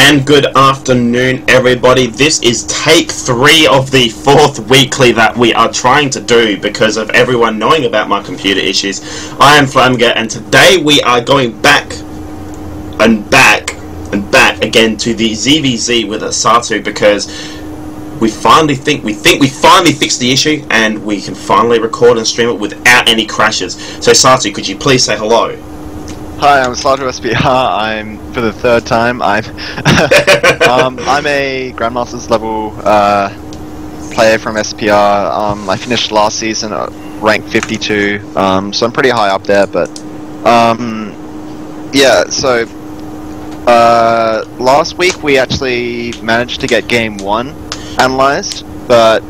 And good afternoon, everybody. This is take 3 of the 4th weekly that we are trying to do because of everyone knowing about my computer issues. I am Flamga, and today we are going back and back and back again to the ZVZ with a Satu because we finally think we finally fixed the issue and we can finally record and stream it without any crashes. So Satu, could you please say hello? Hi, I'm Satu SPR. I'm for the 3rd time. I'm a Grandmasters level player from SPR. I finished last season at rank 52, so I'm pretty high up there. But yeah, so last week we actually managed to get game 1 analyzed, but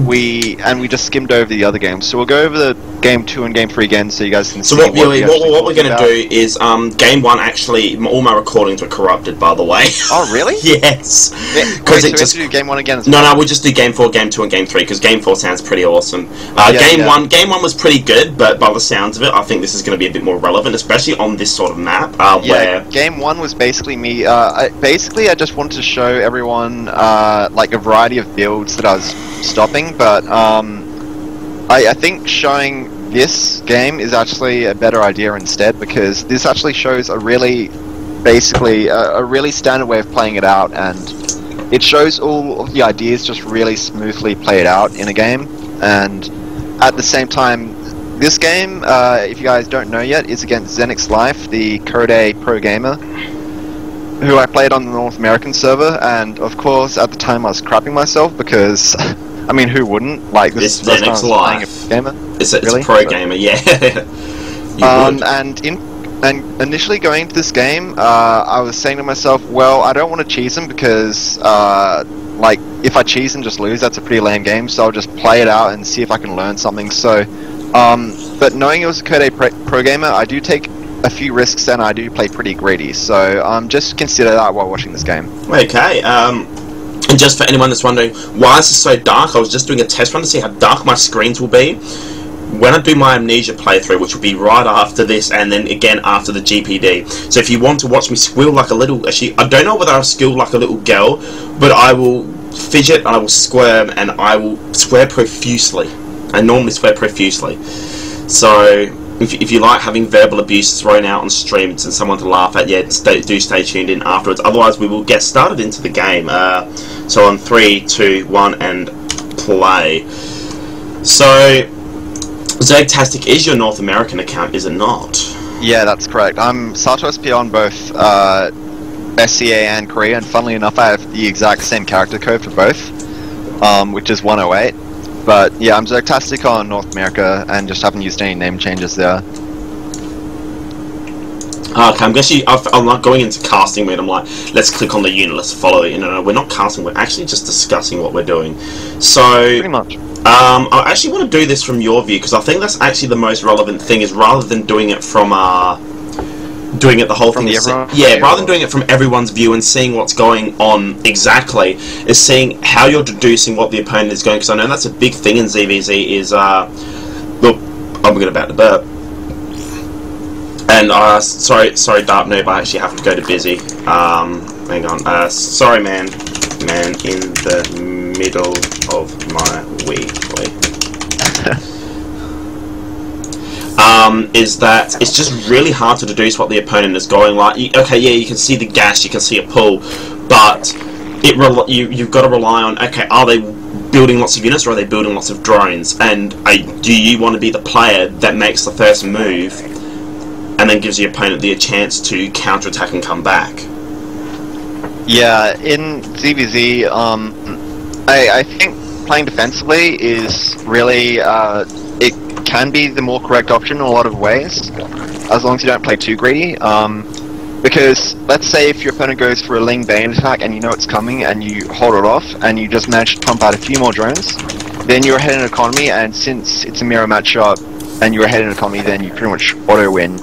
we just skimmed over the other games. So we'll go over the game 2 and game 3 again, so you guys can see. So what we're going to do is game 1. Actually, all my recordings were corrupted, by the way. Oh really? Yes. Because so we have to do game 1 again. No, we'll just do game 4, game 2, and game 3 because game 4 sounds pretty awesome. Game 1 was pretty good, but by the sounds of it, I think this is going to be a bit more relevant, especially on this sort of map. Where game 1 was basically me. I just wanted to show everyone like a variety of builds that I was stopping, but I think showing this game is actually a better idea instead, because this actually shows a really standard way of playing it out, and it shows all of the ideas just really smoothly played out in a game. And at the same time, this game, if you guys don't know yet, is against Zenix Life, the Code A pro gamer, who I played on the North American server, and of course at the time I was crapping myself because I mean, who wouldn't? Like, this is the first time I was playing a gamer. It's a pro gamer, yeah. And initially going into this game, I was saying to myself, well, I don't want to cheese him because, like, if I cheese and just lose, that's a pretty lame game, so I'll just play it out and see if I can learn something. So, but knowing it was a Code A pro gamer, I do take a few risks and I do play pretty greedy. So, just consider that while watching this game. Okay, and just for anyone that's wondering, why is this so dark? I was just doing a test run to see how dark my screens will be when I do my Amnesia playthrough, which will be right after this and then again after the GPD. So if you want to watch me squeal like a little... Actually, I don't know whether I'll squeal like a little girl, but I will fidget, I will squirm, and I will swear profusely. I normally swear profusely. So if you like having verbal abuse thrown out on streams and someone to laugh at, yeah, do stay tuned in afterwards. Otherwise, we will get started into the game. So on 3, 2, 1, and play. So Zergtastic is your North American account, is it not? Yeah, that's correct. I'm Satu SPR on both SCA and Korea, and funnily enough, I have the exact same character code for both, which is 108. But yeah, I'm Zergtastic on North America and just haven't used any name changes there. Okay, I'm not going into casting mode. I'm like, let's click on the unit, let's follow it. No, we're not casting, we're actually just discussing what we're doing. So, pretty much. I actually want to do this from your view, because I think that's actually the most relevant thing, is rather than doing it from, doing it the whole thing. Yeah, rather than doing it from everyone's view and seeing what's going on exactly, is seeing how you're deducing what the opponent is going, because I know that's a big thing in ZVZ, is, look, I'm about to burp. And, sorry, Dark Noob, I actually have to go to busy. Hang on. Sorry, man, in the middle of my weekly. Is that it's just really hard to deduce what the opponent is going like. Okay, yeah, you can see the gas, you can see a pull, but you've got to rely on, okay, are they building lots of units or are they building lots of drones? And do you want to be the player that makes the first move and then gives the opponent the chance to counter-attack and come back? Yeah, in ZVZ, I think playing defensively is really, it can be the more correct option in a lot of ways, as long as you don't play too greedy. Because, let's say if your opponent goes for a Ling Bane attack and you know it's coming and you hold it off and you just manage to pump out a few more drones, then you're ahead in economy, and since it's a mirror matchup and you're ahead in economy, then you pretty much auto-win.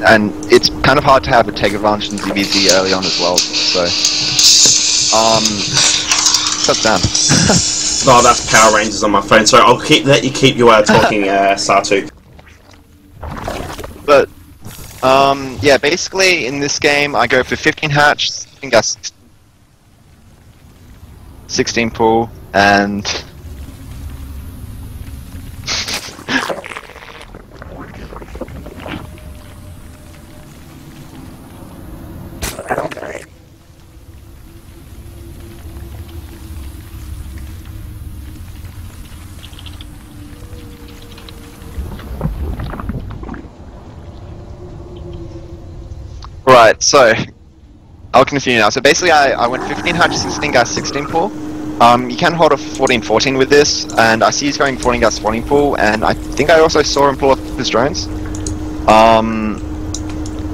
And it's kind of hard to have a take advantage in ZVZ early on as well, so... shut down. Oh, that's Power Rangers on my phone, so I'll let you keep your talking, Satu. But, yeah, basically in this game I go for 15 hatch, I think that's 16 pull, and right, so I'll continue now. So basically I went 15 hatch, 16 gas, 16 pull. You can hold a 14-14 with this, and I see he's going 14 gas, 14 pull, and I think I also saw him pull off his drones.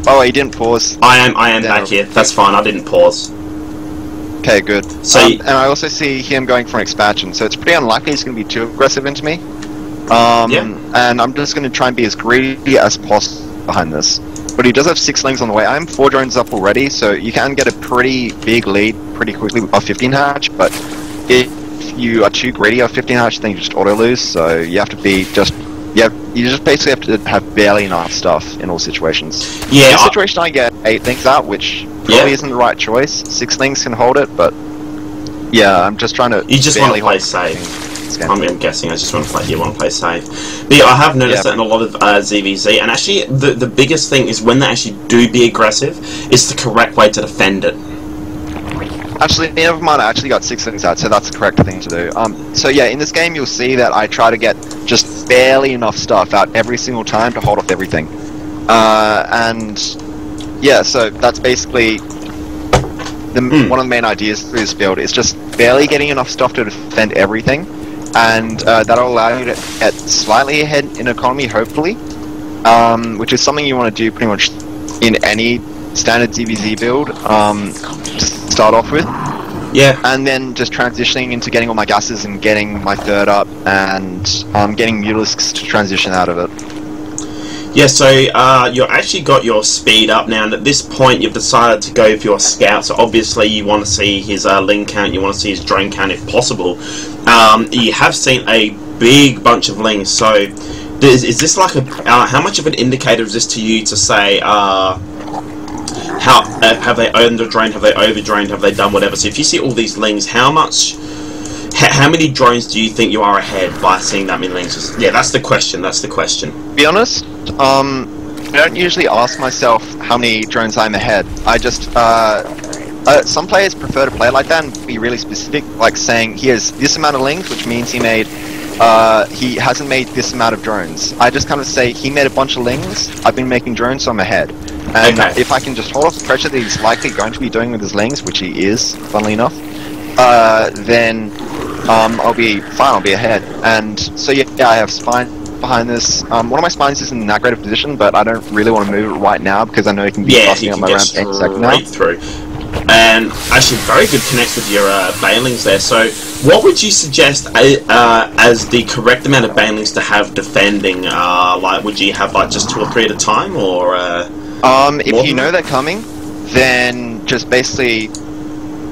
Oh, he didn't pause. I am back here. That's fine. I didn't pause. Okay, good. So and I also see him going for an expansion, so it's pretty unlikely he's going to be too aggressive into me. Yeah. And I'm just going to try and be as greedy as possible behind this. But he does have 6 lings on the way. I'm 4 drones up already, so you can get a pretty big lead pretty quickly with a 15 hatch, but if you are too greedy of 15 hatch, then you just auto lose, so you have to be just... Yeah, you just basically have to have barely enough stuff in all situations. Yeah. In this situation I get 8 things out, which probably isn't the right choice. 6 things can hold it, but... Yeah, I'm just trying to... You just want to play safe. I'm guessing I just want to play. You want to play safe. But yeah, I have noticed that in a lot of ZVZ, and actually the biggest thing is when they actually do be aggressive, it's the correct way to defend it. Actually, never mind. I actually got 6 things out, so that's the correct thing to do. So yeah, in this game you'll see that I try to get just barely enough stuff out every single time to hold off everything. And yeah, so that's basically one of the main ideas through this build. Is just barely getting enough stuff to defend everything. And that'll allow you to get slightly ahead in economy, hopefully, which is something you want to do pretty much in any standard ZVZ build to start off with. Yeah. And then just transitioning into getting all my gases and getting my third up and getting Mutalisks to transition out of it. Yeah, so you actually got your speed up now, and at this point you've decided to go for your scout, so obviously you want to see his ling count, you want to see his drone count if possible. You have seen a big bunch of lings, so is this like a... how much of an indicator is this to you to say, how have they under-droned, have they over-droned, have they done whatever? So if you see all these lings, how many drones do you think you are ahead by seeing that many lings? Yeah, that's the question, To be honest, I don't usually ask myself how many drones I'm ahead. I just, some players prefer to play like that and be really specific, like saying he has this amount of lings, which means he hasn't made this amount of drones. I just kind of say he made a bunch of lings, I've been making drones, so I'm ahead. And if I can just hold off the pressure that he's likely going to be doing with his lings, which he is, funnily enough, then I'll be fine, I'll be ahead. And so yeah, I have spine behind this. One of my spines is in that great of position, but I don't really want to move it right now because I know it can be busting up my ramp any second now. Through. And actually very good connects with your banelings there. So what would you suggest as the correct amount of banelings to have defending? Like, would you have like just 2 or 3 at a time, or if you know they're coming, then just basically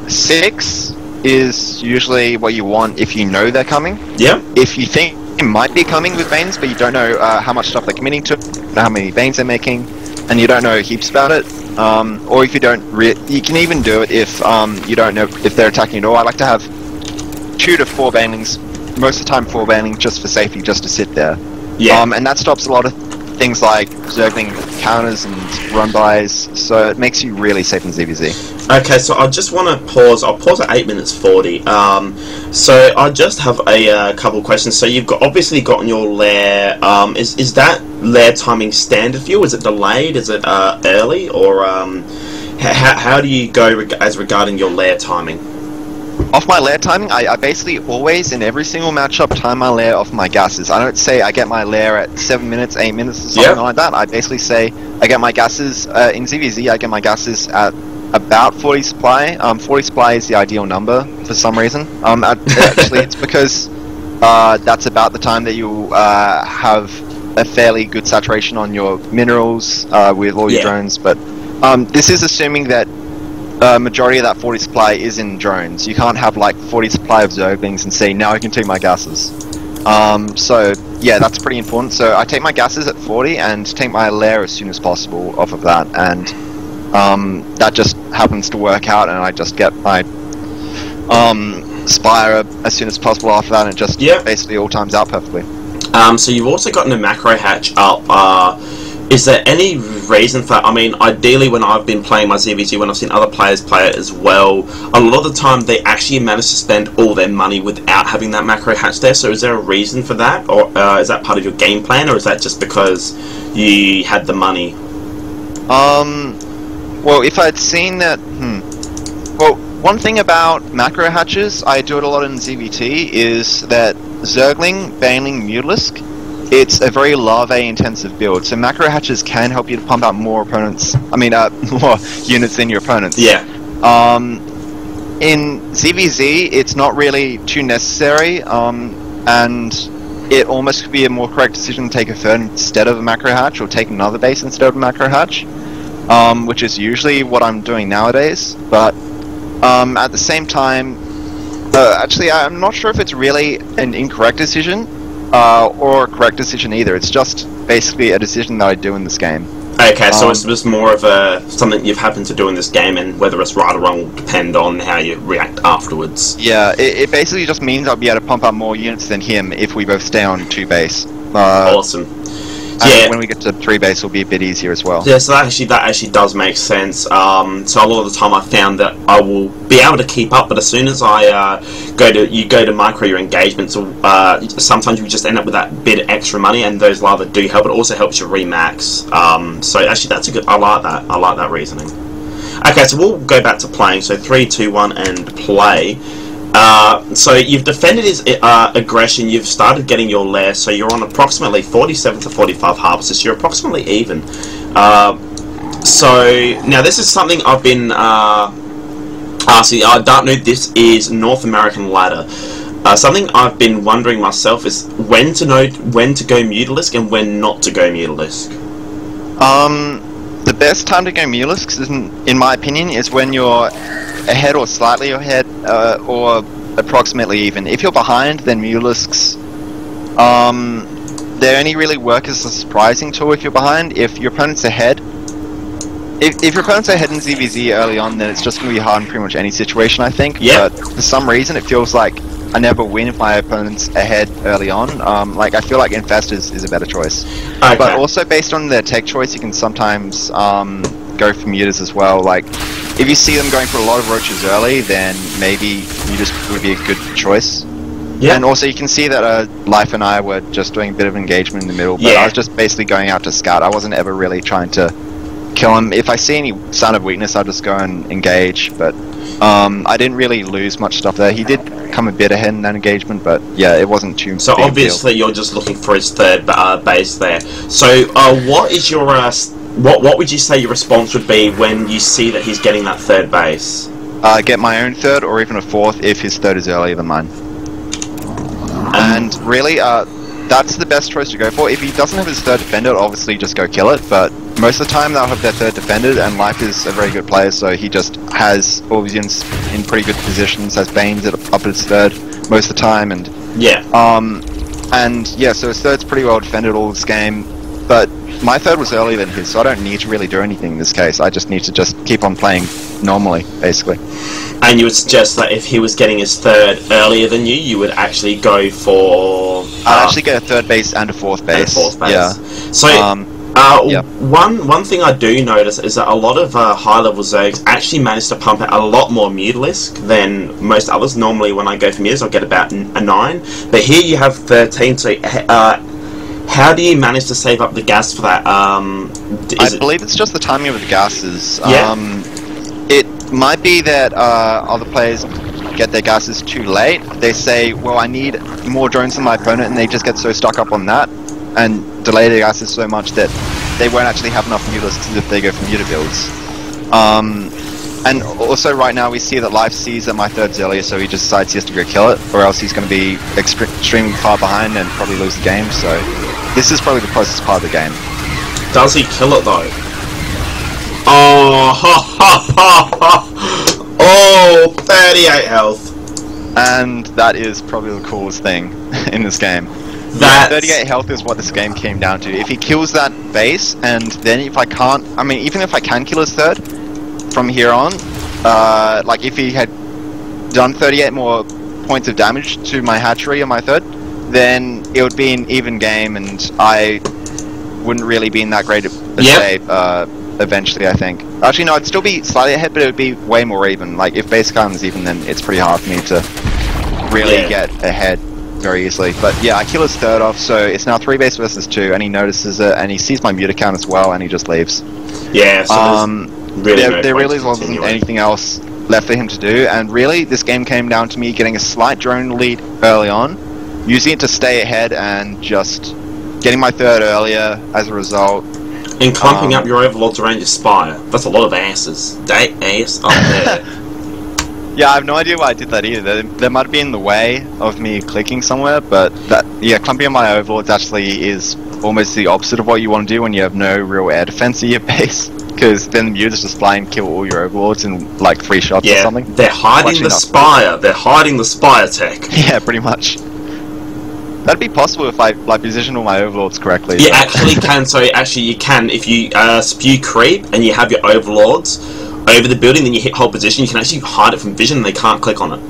6 is usually what you want if you know they're coming. Yeah. If you think it might be coming with Banes, but you don't know how much stuff they're committing to, how many Banes they're making, and you don't know heaps about it, or if you don't you can even do it if you don't know if they're attacking at all. I like to have 2 to 4 Banelings, most of the time 4 Banelings just for safety, just to sit there. Yeah. And that stops a lot of things like Zergling counters and run-bys, so it makes you really safe in ZVZ. Okay, so I just want to pause. I'll pause at 8 minutes 40. So I just have a couple of questions. So you've obviously gotten your lair. Is that lair timing standard for you? Is it delayed? Is it early? Or how do you go as regarding your lair timing? Off my lair timing, I basically always, in every single matchup, time my lair off my gases. I don't say I get my lair at 7 minutes, 8 minutes, or something like that. I basically say I get my gases, in ZVZ, I get my gases at about 40 supply. 40 supply is the ideal number for some reason. Actually, it's because that's about the time that you have a fairly good saturation on your minerals with all your drones. But this is assuming that majority of that 40 supply is in drones. You can't have like 40 supply of Zerglings and say, now I can take my gases. So yeah, that's pretty important. So I take my gases at 40 and take my lair as soon as possible off of that, and that just happens to work out, and I just get my Spire as soon as possible after that, and it just Yep. basically all times out perfectly. So you've also gotten a macro hatch up. Is there any reason for that? I mean, ideally when I've been playing my ZVG, when I've seen other players play it as well, a lot of the time they actually manage to spend all their money without having that macro hatch there. So is there a reason for that? Or is that part of your game plan? Or is that just because you had the money? Well, if I'd seen that... Well, one thing about macro hatches, I do it a lot in ZVT, is that Zergling, Baneling, Mutalisk, it's a very larvae-intensive build, so macro hatches can help you to pump out more opponents. I mean, more units than your opponents. Yeah. In ZVZ, it's not really too necessary, and it almost could be a more correct decision to take a third instead of a macro hatch, or take another base instead of a macro hatch, which is usually what I'm doing nowadays. But at the same time, actually, I'm not sure if it's really an incorrect decision. Or a correct decision either. It's just basically a decision that I do in this game. Okay, so it's just more of something you've happened to do in this game, and whether it's right or wrong will depend on how you react afterwards. Yeah, it basically just means I'll be able to pump out more units than him if we both stay on 2 base. Awesome. And Yeah. when we get to 3 base, it'll be a bit easier as well. Yeah, so that actually does make sense. So a lot of the time I found that I will be able to keep up, but as soon as I go to micro your engagements, sometimes you just end up with that bit of extra money, and those lava do help. It also helps you remax. So actually, that's a good. I like that. I like that reasoning. Okay, so we'll go back to playing. So 3, 2, 1, and play. So you've defended his aggression, you've started getting your lair, so you're on approximately 47 to 45 harvests, so you're approximately even. So, now this is something I've been asking, I don't know, this is North American ladder. Something I've been wondering myself is when to know when to go Mutalisk and when not to go Mutalisk. The best time to go Mutalisks, in my opinion, is when you're ahead or slightly ahead, or approximately even. If you're behind, then Mutalisks, they only really work as a surprising tool if you're behind. If your opponent's ahead, if your opponent's ahead in ZVZ early on, then it's just going to be hard in pretty much any situation, I think. Yep. But for some reason, it feels like I never win if my opponent's ahead early on. Like, I feel like Infest is a better choice. Okay. But also, based on their tech choice, you can sometimes go for mutas as well. Like, if you see them going for a lot of roaches early, then maybe mutas would be a good choice. Yeah. And also, you can see that Life and I were just doing a bit of engagement in the middle, but I was just basically going out to scout. I wasn't ever really trying to kill him. If I see any sign of weakness, I'll just go and engage, but I didn't really lose much stuff there. He did come a bit ahead in that engagement, but yeah, it wasn't too So big obviously you're just looking for his third base there. So what is your what would you say your response would be when you see that he's getting that third base? Get my own third, or even a fourth if his third is earlier than mine. And really, that's the best choice to go for. If he doesn't have his third defended, obviously just go kill it, but most of the time they'll have their third defended, and Life is a very good player, so he just has all his units in pretty good positions, has Banes up at his third most of the time, and so his third's pretty well defended all this game, but my third was earlier than his, so I don't need to really do anything in this case. I just need to just keep on playing normally, basically. And you would suggest that if he was getting his third earlier than you, you would actually go for... I'd actually get a third base and a fourth base. Yeah. So, one thing I do notice is that a lot of high-level Zergs actually manage to pump out a lot more Mutalisk than most others. Normally, when I go for Mutas, I'll get about a 9. But here you have 13, so... how do you manage to save up the gas for that? I believe it's just the timing of the gases. It might be that other players get their gases too late. They say, well, I need more drones than my opponent, and they just get so stuck up on that and delay their gases so much that they won't actually have enough Mutalisks if they go for muta builds. And also right now we see that Life sees that my third's earlier, so he just decides he has to go kill it, or else he's going to be extremely far behind and probably lose the game, so this is probably the closest part of the game. Does he kill it though? Oh, oh, 38 health. And that is probably the coolest thing in this game. 38 health is what this game came down to. If he kills that base, and then if I can't, I mean, even if I can kill his third from here on, like if he had done 38 more points of damage to my hatchery on my third, then it would be an even game, and I wouldn't really be in that great a shape eventually, I think. Actually, no, I'd still be slightly ahead, but it would be way more even. Like, if base comes even, then it's pretty hard for me to really get ahead very easily. But yeah, I kill his third off, so it's now 3 base versus 2, and he notices it, and he sees my mute account as well, and he just leaves. Yeah, so there really wasn't anything else left for him to do, and really, this game came down to me getting a slight drone lead early on, using it to stay ahead, and just getting my third earlier as a result. And clumping up your overlords around your spire. That's a lot of asses. That ass up there. Yeah, I have no idea why I did that either. There might have been in the way of me clicking somewhere, but clumping on my overlords actually is almost the opposite of what you want to do when you have no real air defense in your base. Because then the mules just fly and kill all your overlords in like 3 shots or something. They're hiding the spire. They're hiding the spire tech. Yeah, pretty much. That'd be possible if I position all my overlords correctly. You actually can. So actually, you can if you spew creep and you have your overlords over the building, then you hit hold position. You can actually hide it from vision, and they can't click on it.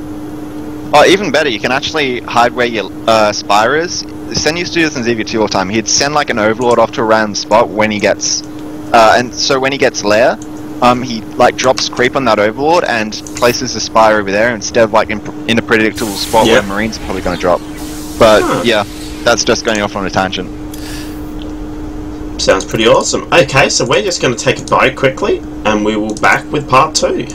Oh, even better, you can actually hide where your spire is. Sen used to do this in ZV2 all the time. He'd send like an overlord off to a random spot when he gets, and so when he gets lair, he like drops creep on that overlord and places the spire over there instead of like in a predictable spot where marines are probably going to drop. But yeah, that's just going off on a tangent. Sounds pretty awesome. Okay, so we're just going to take a break quickly, and we will back with part 2.